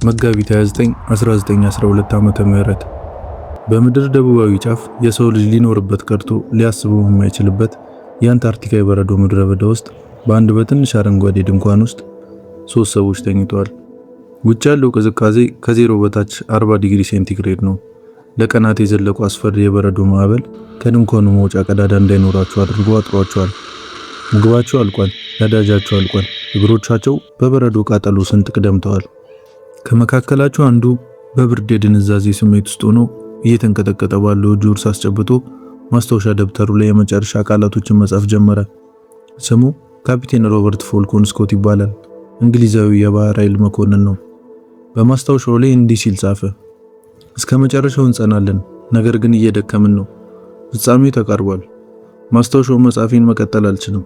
መጋቢት 29 1912 ዓመተ ምህረት በምድር ደቡባዊ ጫፍ የሰው ልጅ ሊኖርበት ቀርቶ ሊያስበው የማይችልበት የአንታርክቲካ የበረዶ ምድረ በዳ ውስጥ በአንድ በትንሽ አረንጓዴ ድንኳን ውስጥ ሶስት ሰዎች ተኝተዋል። ውጭ ያለው ቅዝቃዜ ከዜሮ በታች 40 ዲግሪ ሴንቲግሬድ ነው። ለቀናት የዘለቁ አስፈሪ የበረዶ ማዕበል ከድንኳኑ መውጫ ቀዳዳ እንዳይኖራቸው አድርጎ አጥሯቸዋል። ምግባቸው አልቋል፣ ነዳጃቸው አልቋል፣ እግሮቻቸው በበረዶ ቃጠሎ ስንጥቅ ደምተዋል። ከመካከላቸው አንዱ በብርድ የድንዛዜ ስሜት ውስጥ ሆኖ እየተንቀጠቀጠ ባለው እጁ እርሳስ አስጨብጦ ማስታወሻ ደብተሩ ላይ የመጨረሻ ቃላቶችን መጻፍ ጀመረ። ስሙ ካፒቴን ሮበርት ፎልኮን ስኮት ይባላል። እንግሊዛዊ የባህር ኃይል መኮንን ነው። በማስታወሻው ላይ እንዲህ ሲል ጻፈ። እስከ መጨረሻው እንጸናለን፣ ነገር ግን እየደከምን ነው። ፍጻሜው ተቃርቧል። ማስታወሻው መጻፌን መቀጠል አልችልም።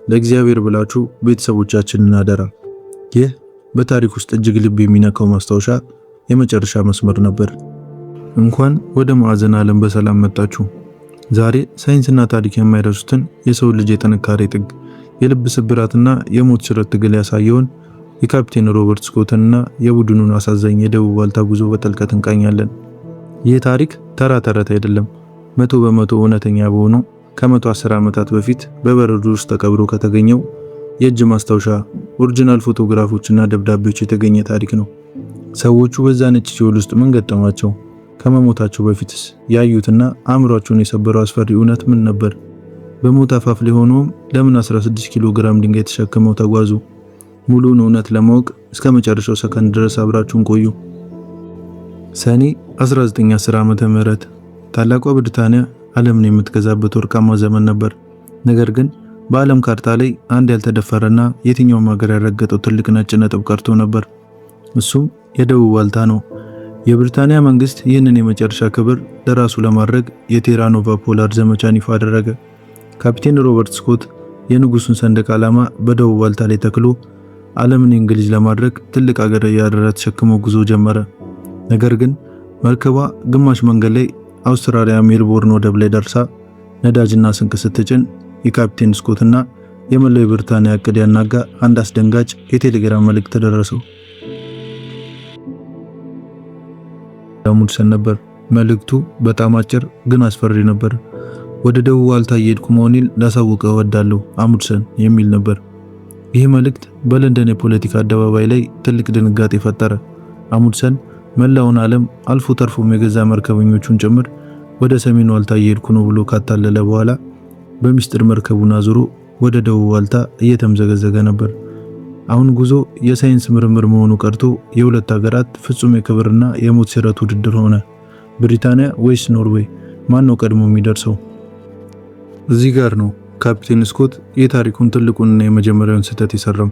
ለእግዚአብሔር ብላችሁ ቤተሰቦቻችንን አደራ። ይህ በታሪክ ውስጥ እጅግ ልብ የሚነካው ማስታወሻ የመጨረሻ መስመር ነበር። እንኳን ወደ ማዕዘን ዓለም በሰላም መጣችሁ። ዛሬ ሳይንስና ታሪክ የማይረሱትን የሰው ልጅ የጥንካሬ ጥግ፣ የልብ ስብራትና የሞት ሽረት ትግል ያሳየውን የካፒቴን ሮበርት ስኮትንና የቡድኑን አሳዛኝ የደቡብ ዋልታ ጉዞ በጥልቀት እንቃኛለን። ይህ ታሪክ ተራ ተረት አይደለም። 100% እውነተኛ በሆነው ከ110 ዓመታት በፊት በበረዶ ውስጥ ተቀብሮ ከተገኘው የእጅ ማስታወሻ ኦሪጂናል ፎቶግራፎችና ደብዳቤዎች የተገኘ ታሪክ ነው። ሰዎቹ በዛ ነጭ ሲኦል ውስጥ ምን ገጠማቸው? ከመሞታቸው በፊትስ ያዩትና አእምሯቸውን የሰበረው አስፈሪ እውነት ምን ነበር? በሞት አፋፍ ላይ ሆነውም ለምን 16 ኪሎ ግራም ድንጋይ ተሸክመው ተጓዙ? ሙሉውን እውነት ለማወቅ እስከ መጨረሻው ሰከንድ ድረስ አብራችሁን ቆዩ። ሰኔ 1910 ዓመተ ምህረት ታላቋ ብሪታንያ ዓለምን የምትገዛበት ወርቃማ ዘመን ነበር። ነገር ግን በዓለም ካርታ ላይ አንድ ያልተደፈረና የትኛውም ሀገር ያልረገጠው ትልቅ ነጭ ነጥብ ቀርቶ ነበር። እሱም የደቡብ ዋልታ ነው። የብሪታንያ መንግስት ይህንን የመጨረሻ ክብር ለራሱ ለማድረግ የቴራኖቫ ፖላር ዘመቻን ይፋ አደረገ። ካፒቴን ሮበርት ስኮት የንጉሱን ሰንደቅ ዓላማ በደቡብ ዋልታ ላይ ተክሎ ዓለምን እንግሊዝ ለማድረግ ትልቅ ሀገር ያደረ ተሸክሞ ጉዞ ጀመረ። ነገር ግን መርከቧ ግማሽ መንገድ ላይ አውስትራሊያ ሜልቦርን ወደብ ላይ ደርሳ ነዳጅና ስንቅ ስትጭን የካፒቴን ስኮትና የመላው ብሪታንያ ዕቅድ ያናጋ አንድ አስደንጋጭ የቴሌግራም መልእክት ደረሰው። አሙድሰን ነበር። መልእክቱ በጣም አጭር ግን አስፈሪ ነበር። ወደ ደቡብ ዋልታ እየሄድኩ መሆኔን ላሳውቅህ እወዳለሁ አሙድሰን የሚል ነበር። ይህ መልእክት በለንደን የፖለቲካ አደባባይ ላይ ትልቅ ድንጋጤ ፈጠረ። አሙድሰን መላውን ዓለም አልፎ ተርፎም የገዛ መርከበኞቹን ጭምር ወደ ሰሜን ዋልታ እየሄድኩ ነው ብሎ ካታለለ በኋላ በሚስጥር መርከቡን አዙሮ ወደ ደቡብ ዋልታ እየተምዘገዘገ ነበር። አሁን ጉዞ የሳይንስ ምርምር መሆኑ ቀርቶ የሁለት ሀገራት ፍጹም የክብርና የሞት ሽረት ውድድር ሆነ። ብሪታንያ ወይስ ኖርዌይ? ማን ነው ቀድሞ የሚደርሰው? እዚህ ጋር ነው ካፒቴን ስኮት የታሪኩን ትልቁንና የመጀመሪያውን ስህተት የሰራው።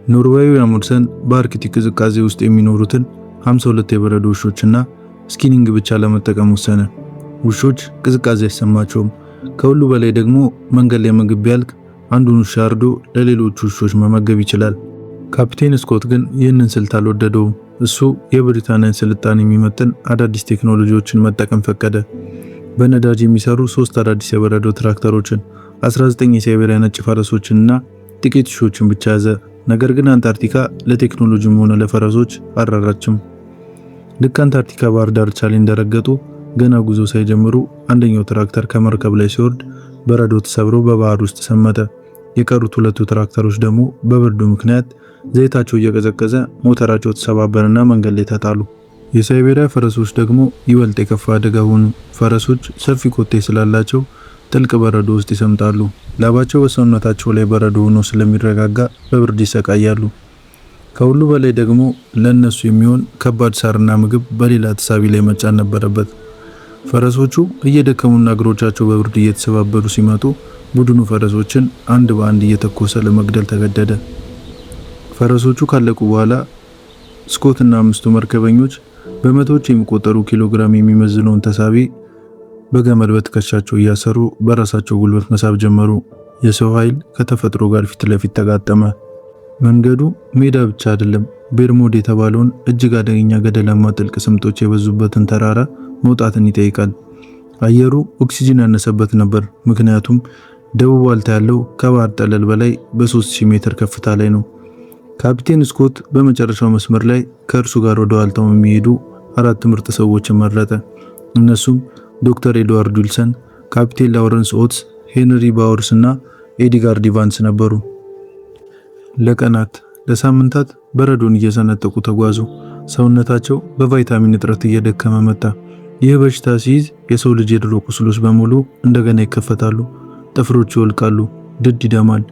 ኖርዌያዊ አሙድሰን በአርክቲክ ቅዝቃዜ ውስጥ የሚኖሩትን 52 የበረዶ ውሾችና ስኪኒንግ ብቻ ለመጠቀም ወሰነ። ውሾች ቅዝቃዜ አይሰማቸውም። ከሁሉ በላይ ደግሞ መንገድ ላይ ምግብ ቢያልቅ አንዱን ውሻ አርዶ ለሌሎች ውሾች መመገብ ይችላል። ካፒቴን ስኮት ግን ይህንን ስልት አልወደደውም። እሱ የብሪታንያን ስልጣኔ የሚመጥን አዳዲስ ቴክኖሎጂዎችን መጠቀም ፈቀደ። በነዳጅ የሚሰሩ 3 አዳዲስ የበረዶ ትራክተሮችን፣ 19 የሳይቤሪያ ነጭ ፈረሶችንና ጥቂት ውሾችን ብቻ ያዘ። ነገር ግን አንታርክቲካ ለቴክኖሎጂም ሆነ ለፈረሶች አራራችም። ልክ አንታርክቲካ ባህር ዳርቻ ላይ እንደረገጡ ገና ጉዞ ሳይጀምሩ አንደኛው ትራክተር ከመርከብ ላይ ሲወርድ በረዶ ተሰብሮ በባህር ውስጥ ሰመጠ። የቀሩት ሁለቱ ትራክተሮች ደግሞ በብርዱ ምክንያት ዘይታቸው እየቀዘቀዘ ሞተራቸው ተሰባበረና መንገድ ላይ ተጣሉ። የሳይቤሪያ ፈረሶች ደግሞ ይበልጥ የከፋ አደጋ ሆኑ። ፈረሶች ሰፊ ኮቴ ስላላቸው ጥልቅ በረዶ ውስጥ ይሰምጣሉ። ላባቸው በሰውነታቸው ላይ በረዶ ሆኖ ስለሚረጋጋ በብርድ ይሰቃያሉ። ከሁሉ በላይ ደግሞ ለነሱ የሚሆን ከባድ ሳርና ምግብ በሌላ ተሳቢ ላይ መጫን ነበረበት። ፈረሶቹ እየደከሙና እግሮቻቸው በብርድ እየተሰባበሩ ሲመጡ ቡድኑ ፈረሶችን አንድ በአንድ እየተኮሰ ለመግደል ተገደደ። ፈረሶቹ ካለቁ በኋላ ስኮትና 5 መርከበኞች በመቶዎች የሚቆጠሩ ኪሎግራም የሚመዝነውን ተሳቢ በገመድ በትከሻቸው እያሰሩ በራሳቸው ጉልበት መሳብ ጀመሩ። የሰው ኃይል ከተፈጥሮ ጋር ፊት ለፊት ተጋጠመ። መንገዱ ሜዳ ብቻ አይደለም፣ ቤርሞድ የተባለውን እጅግ አደገኛ ገደላማ ጥልቅ ስምጦች የበዙበትን ተራራ መውጣትን ይጠይቃል። አየሩ ኦክሲጅን ያነሰበት ነበር፣ ምክንያቱም ደቡብ ዋልታ ያለው ከባህር ጠለል በላይ በ3000 ሜትር ከፍታ ላይ ነው። ካፒቴን ስኮት በመጨረሻው መስመር ላይ ከእርሱ ጋር ወደ ዋልታው የሚሄዱ 4 ምርጥ ሰዎችን መረጠ። እነሱም ዶክተር ኤድዋርድ ዊልሰን፣ ካፒቴን ላውረንስ ኦትስ፣ ሄንሪ ባወርስ እና ኤድጋርድ ኢቫንስ ነበሩ። ለቀናት ለሳምንታት በረዶን እየሰነጠቁ ተጓዙ። ሰውነታቸው በቫይታሚን እጥረት እየደከመ መጣ። ይህ በሽታ ሲይዝ የሰው ልጅ የድሮ ቁስሎች በሙሉ እንደገና ይከፈታሉ፣ ጥፍሮች ይወልቃሉ፣ ድድ ይደማል።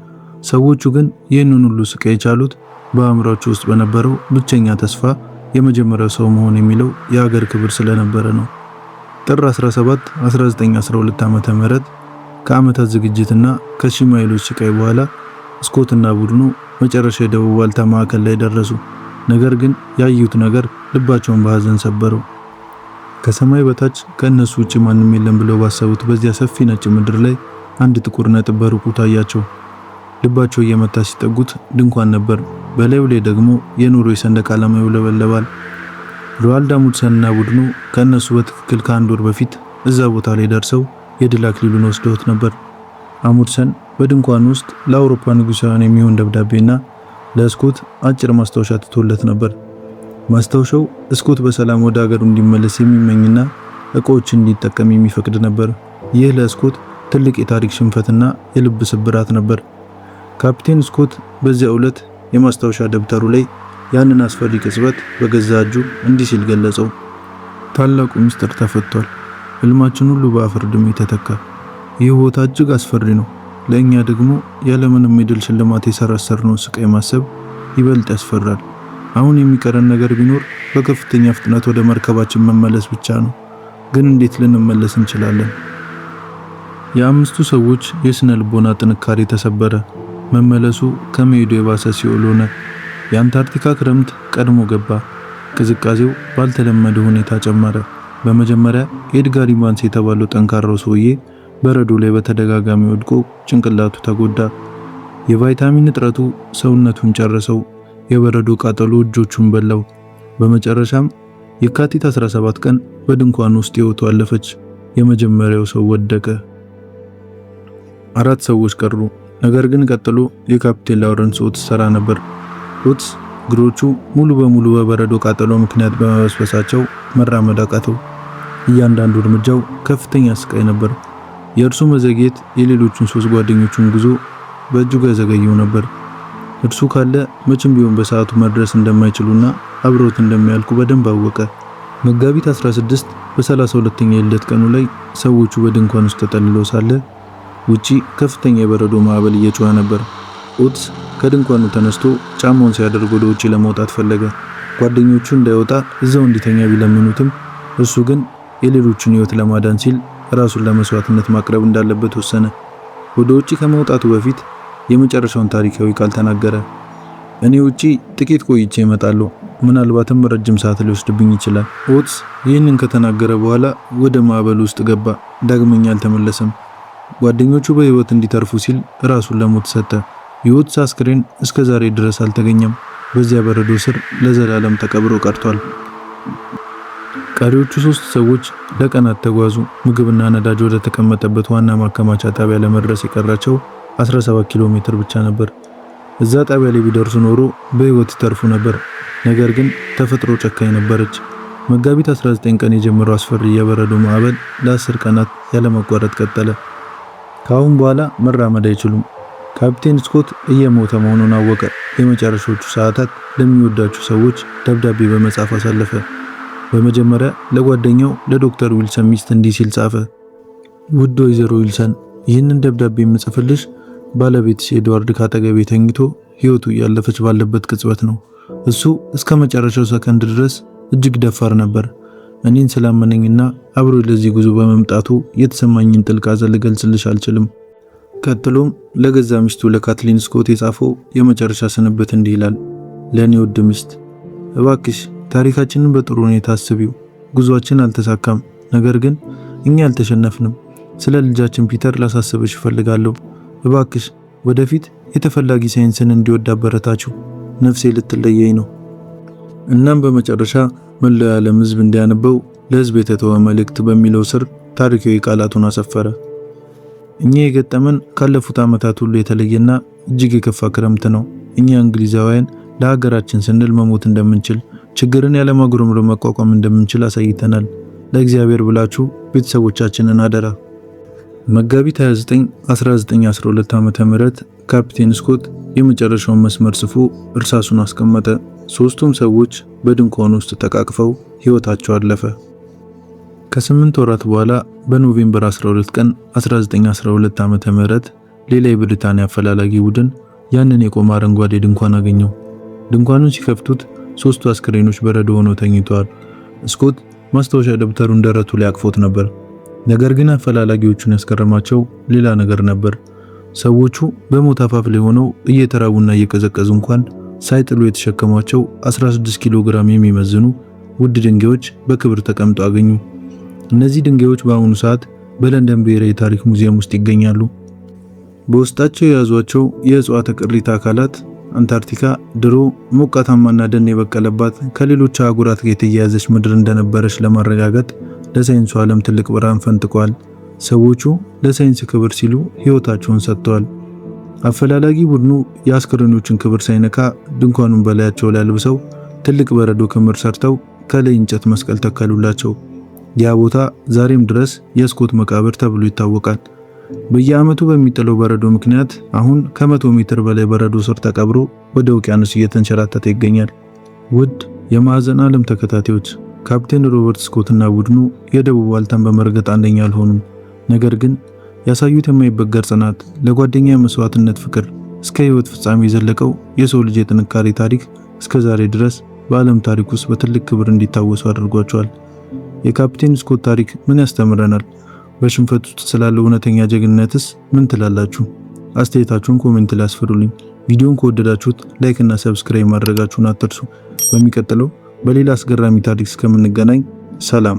ሰዎቹ ግን ይህንን ሁሉ ስቃይ የቻሉት በአእምሯቸው ውስጥ በነበረው ብቸኛ ተስፋ የመጀመሪያው ሰው መሆን የሚለው የሀገር ክብር ስለነበረ ነው። ጥር 17 1912 ዓመተ ምህረት ከዓመታት ዝግጅትና ከሺህ ማይሎች ስቃይ በኋላ ስኮትና ቡድኑ መጨረሻ የደቡብ ዋልታ ማዕከል ላይ ደረሱ። ነገር ግን ያዩት ነገር ልባቸውን በሐዘን ሰበረው። ከሰማይ በታች ከእነሱ ውጭ ማንም የለም ብለው ባሰቡት በዚያ ሰፊ ነጭ ምድር ላይ አንድ ጥቁር ነጥብ በሩቁ ታያቸው። ልባቸው እየመታ ሲጠጉት ድንኳን ነበር። በላዩ ላይ ደግሞ የኖርዌይ ሰንደቅ ዓላማ ይውለበለባል። ሮአልድ አሙንድሰንና ቡድኑ ከእነሱ በትክክል ከአንድ ወር በፊት እዛ ቦታ ላይ ደርሰው የድል አክሊሉን ወስደውት ነበር። አሙንድሰን በድንኳን ውስጥ ለአውሮፓ ንጉሳውያን የሚሆን ደብዳቤና ለስኮት አጭር ማስታወሻ ትቶለት ነበር። ማስታወሻው ስኮት በሰላም ወደ ሀገሩ እንዲመለስ የሚመኝና እቃዎችን እንዲጠቀም የሚፈቅድ ነበር። ይህ ለስኮት ትልቅ የታሪክ ሽንፈትና የልብ ስብራት ነበር። ካፒቴን ስኮት በዚያው ዕለት የማስታወሻ ደብተሩ ላይ ያንን አስፈሪ ቅጽበት በገዛ እጁ እንዲህ ሲል ገለጸው። ታላቁ ምስጢር ተፈቷል። ህልማችን ሁሉ በአፈር ድሜ ተተካ። ይህ ቦታ እጅግ አስፈሪ ነው። ለእኛ ደግሞ ያለምንም የድል ሽልማት የሰራሰርነው ስቃይ ማሰብ ይበልጥ ያስፈራል። አሁን የሚቀረን ነገር ቢኖር በከፍተኛ ፍጥነት ወደ መርከባችን መመለስ ብቻ ነው። ግን እንዴት ልንመለስ እንችላለን? የአምስቱ ሰዎች የስነ ልቦና ጥንካሬ ተሰበረ። መመለሱ ከመሄዱ የባሰ ሲኦል ሆነ። የአንታርክቲካ ክረምት ቀድሞ ገባ። ቅዝቃዜው ባልተለመደ ሁኔታ ጨመረ። በመጀመሪያ ኤድጋር ኢቫንስ የተባለው ጠንካራው ሰውዬ በረዶ ላይ በተደጋጋሚ ወድቆ ጭንቅላቱ ተጎዳ። የቫይታሚን እጥረቱ ሰውነቱን ጨረሰው። የበረዶ ቃጠሎ እጆቹን በላው። በመጨረሻም የካቲት 17 ቀን በድንኳን ውስጥ ሕይወቱ አለፈች። የመጀመሪያው ሰው ወደቀ። 4 ሰዎች ቀሩ። ነገር ግን ቀጥሎ የካፒቴን ላውረንስ ኦትስ ሰራ ነበር። ኦትስ እግሮቹ ሙሉ በሙሉ በበረዶ ቃጠሎ ምክንያት በመበስበሳቸው መራመድ አቃተው። እያንዳንዱ እርምጃው ከፍተኛ ስቃይ ነበር። የእርሱ መዘግየት የሌሎቹን 3 ጓደኞቹን ጉዞ በእጅጉ ያዘገየው ነበር። እርሱ ካለ መቼም ቢሆን በሰዓቱ መድረስ እንደማይችሉና አብረውት እንደሚያልቁ በደንብ አወቀ። መጋቢት 16 በ32ኛ የልደት ቀኑ ላይ ሰዎቹ በድንኳን ውስጥ ተጠልለው ሳለ ውጪ ከፍተኛ የበረዶ ማዕበል እየጮኸ ነበር። ኦትስ ከድንኳኑ ተነስቶ ጫማውን ሲያደርግ ወደ ውጪ ለመውጣት ፈለገ። ጓደኞቹ እንዳይወጣ እዛው እንዲተኛ ቢለምኑትም እሱ ግን የሌሎቹን ሕይወት ለማዳን ሲል ራሱን ለመስዋዕትነት ማቅረብ እንዳለበት ወሰነ። ወደ ውጪ ከመውጣቱ በፊት የመጨረሻውን ታሪካዊ ቃል ተናገረ። እኔ ውጪ ጥቂት ቆይቼ እመጣለሁ፣ ምናልባትም ረጅም ሰዓት ሊወስድብኝ ይችላል። ኦትስ ይህንን ከተናገረ በኋላ ወደ ማዕበሉ ውስጥ ገባ። ዳግመኛ አልተመለሰም። ጓደኞቹ በሕይወት እንዲተርፉ ሲል ራሱን ለሞት ሰጠ። የኦትስ አስክሬን እስከ ዛሬ ድረስ አልተገኘም። በዚያ በረዶ ስር ለዘላለም ተቀብሮ ቀርቷል። ቀሪዎቹ 3 ሰዎች ለቀናት ተጓዙ። ምግብና ነዳጅ ወደ ተቀመጠበት ዋና ማከማቻ ጣቢያ ለመድረስ የቀራቸው 17 ኪሎ ሜትር ብቻ ነበር። እዛ ጣቢያ ላይ ቢደርሱ ኖሮ በሕይወት ይተርፉ ነበር። ነገር ግን ተፈጥሮ ጨካኝ ነበረች። መጋቢት 19 ቀን የጀመረው አስፈሪ የበረዶ ማዕበል ለ10 ቀናት ያለማቋረጥ ቀጠለ። ከአሁን በኋላ መራመድ አይችሉም። ካፒቴን ስኮት እየሞተ መሆኑን አወቀ። የመጨረሻዎቹ ሰዓታት ለሚወዳቸው ሰዎች ደብዳቤ በመጻፍ አሳለፈ። በመጀመሪያ ለጓደኛው ለዶክተር ዊልሰን ሚስት እንዲህ ሲል ጻፈ። ውድ ወይዘሮ ዊልሰን፣ ይህንን ደብዳቤ የምጽፍልሽ ባለቤትሽ ኤድዋርድ ካጠገቤ ተኝቶ ሕይወቱ እያለፈች ባለበት ቅጽበት ነው። እሱ እስከ መጨረሻው ሰከንድ ድረስ እጅግ ደፋር ነበር። እኔን ስላመነኝና አብሮ ለዚህ ጉዞ በመምጣቱ የተሰማኝን ጥልቅ ሐዘን ልገልጽልሽ አልችልም። ቀጥሎም ለገዛ ሚስቱ ለካትሊን ስኮት የጻፈው የመጨረሻ ስንብት እንዲህ ይላል። ለኔ ውድ ሚስት፣ እባክሽ ታሪካችንን በጥሩ ሁኔታ አስቢው። ጉዟችን አልተሳካም፣ ነገር ግን እኛ አልተሸነፍንም። ስለ ልጃችን ፒተር ላሳስብሽ እፈልጋለሁ። እባክሽ ወደፊት የተፈላጊ ሳይንስን እንዲወድ አበረታችሁ። ነፍሴ ልትለየኝ ነው። እናም በመጨረሻ መላው የዓለም ሕዝብ እንዲያነበው ለሕዝብ የተተወ መልእክት በሚለው ስር ታሪካዊ ቃላቱን አሰፈረ። እኛ የገጠመን ካለፉት ዓመታት ሁሉ የተለየና እጅግ የከፋ ክረምት ነው። እኛ እንግሊዛውያን ለሀገራችን ስንል መሞት እንደምንችል፣ ችግርን ያለ ማጉረምረም መቋቋም እንደምንችል አሳይተናል። ለእግዚአብሔር ብላችሁ ቤተሰቦቻችንን አደራ። መጋቢት 29 1912 ዓ.ም ካፒቴን ስኮት የመጨረሻውን መስመር ጽፎ እርሳሱን አስቀመጠ። ሶስቱም ሰዎች በድንኳን ውስጥ ተቃቅፈው ሕይወታቸው አለፈ። ከ8 ወራት በኋላ በኖቬምበር 12 ቀን 1912 ዓ.ም ሌላ የብሪታንያ አፈላላጊ ቡድን ያንን የቆመ አረንጓዴ ድንኳን አገኘው። ድንኳኑን ሲከፍቱት ሶስቱ አስክሬኖች በረዶ ሆነው ተኝተዋል። ስኮት ማስታወሻ ደብተሩን ደረቱ ላይ አቅፎት ነበር። ነገር ግን አፈላላጊዎቹን ያስገረማቸው ሌላ ነገር ነበር። ሰዎቹ በሞት አፋፍ ላይ ሆነው እየተራቡና እየቀዘቀዙ እንኳን ሳይጥሉ የተሸከሟቸው 16 ኪሎ ግራም የሚመዝኑ ውድ ድንጋዮች በክብር ተቀምጠው አገኙ። እነዚህ ድንጋዮች በአሁኑ ሰዓት በለንደን ብሔራዊ ታሪክ ሙዚየም ውስጥ ይገኛሉ። በውስጣቸው የያዟቸው የእጽዋት ቅሪተ አካላት አንታርክቲካ ድሮ ሞቃታማና ደን የበቀለባት ከሌሎች አህጉራት ጋር የተያያዘች ምድር እንደነበረች ለማረጋገጥ ለሳይንሱ ዓለም ትልቅ ብርሃን ፈንጥቀዋል። ሰዎቹ ለሳይንስ ክብር ሲሉ ሕይወታቸውን ሰጥተዋል። አፈላላጊ ቡድኑ የአስክሬኖችን ክብር ሳይነካ ድንኳኑን በላያቸው ላይ አልብሰው ትልቅ በረዶ ክምር ሰርተው ከላይ እንጨት መስቀል ተከሉላቸው። ያ ቦታ ዛሬም ድረስ የስኮት መቃብር ተብሎ ይታወቃል። በየዓመቱ በሚጥለው በረዶ ምክንያት አሁን ከ100 ሜትር በላይ በረዶ ስር ተቀብሮ ወደ ውቅያኖስ እየተንሸራተተ ይገኛል። ውድ የማዕዘን ዓለም ተከታታዮች፣ ካፕቴን ሮበርት ስኮትና ቡድኑ የደቡብ ዋልታን በመርገጥ አንደኛ አልሆኑም። ነገር ግን ያሳዩት የማይበገር ጽናት፣ ለጓደኛ መስዋዕትነት ፍቅር፣ እስከ ሕይወት ፍጻሜ የዘለቀው የሰው ልጅ የጥንካሬ ታሪክ እስከ ዛሬ ድረስ በዓለም ታሪክ ውስጥ በትልቅ ክብር እንዲታወሱ አድርጓቸዋል። የካፕቴን ስኮት ታሪክ ምን ያስተምረናል? በሽንፈት ውስጥ ስላለው እውነተኛ ጀግንነትስ ምን ትላላችሁ? አስተያየታችሁን ኮሜንት ላይ አስፍሩልኝ። ቪዲዮን ከወደዳችሁት ላይክ እና ሰብስክራይብ ማድረጋችሁን አትርሱ። በሚቀጥለው በሌላ አስገራሚ ታሪክ እስከምንገናኝ ሰላም።